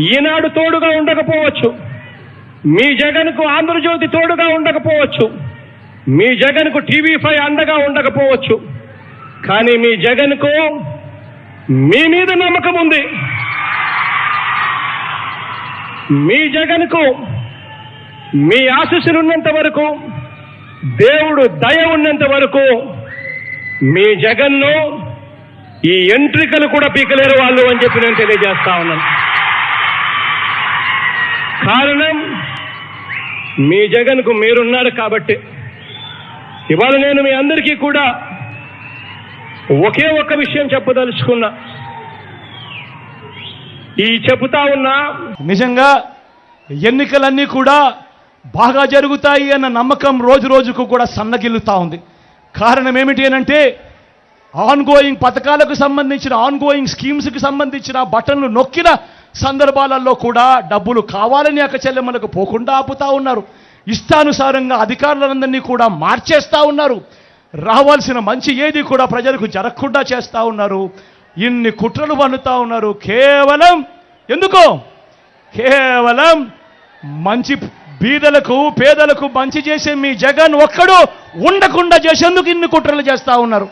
ఈనాడు తోడుగా ఉండకపోవచ్చు, మీ జగన్కు ఆంధ్రజ్యోతి తోడుగా ఉండకపోవచ్చు, మీ జగన్కు TV5 అండగా ఉండకపోవచ్చు, కానీ మీ జగన్కు మీ మీద నమ్మకం ఉంది. మీ జగన్కు మీ ఆశీస్సులు ఉన్నంత వరకు, దేవుడు దయ ఉన్నంత వరకు మీ జగన్ను ఈ ఎంట్రికలు కూడా పీకలేరు వాళ్ళు అని చెప్పి నేను తెలియజేస్తా ఉన్నాను. కారణం మీ జగన్కు మీరున్నారు కాబట్టి. ఇవాళ నేను మీ అందరికీ కూడా ఒకే ఒక్క విషయం చెప్పదలుచుకున్నా. ఈ చెబుతా ఉన్నా నిజంగా ఎన్నికలన్నీ కూడా బాగా జరుగుతాయి అన్న నమ్మకం రోజు రోజుకు కూడా సన్నగిల్లుతా ఉంది. కారణం ఏమిటి అనంటే ఆన్గోయింగ్ పథకాలకు సంబంధించిన ఆన్గోయింగ్ స్కీమ్స్కి సంబంధించిన బటన్లు నొక్కిన సందర్భాలలో కూడా డబ్బులు కావాలని అక్కచెల్లెమ్మలకు పోకుండా ఆపుతా ఉన్నారు. ఇష్టానుసారంగా అధికారులందరినీ కూడా మార్చేస్తా ఉన్నారు. రావాల్సిన మంచి ఏది కూడా ప్రజలకు జరగకుండా చేస్తూ ఉన్నారు. ఇన్ని కుట్రలు పన్నుతా ఉన్నారు. కేవలం ఎందుకో, కేవలం మంచి బీదలకు పేదలకు మంచి చేసే మీ జగన్ ఒక్కడు ఉండకుండా చేసేందుకు ఇన్ని కుట్రలు చేస్తూ ఉన్నారు.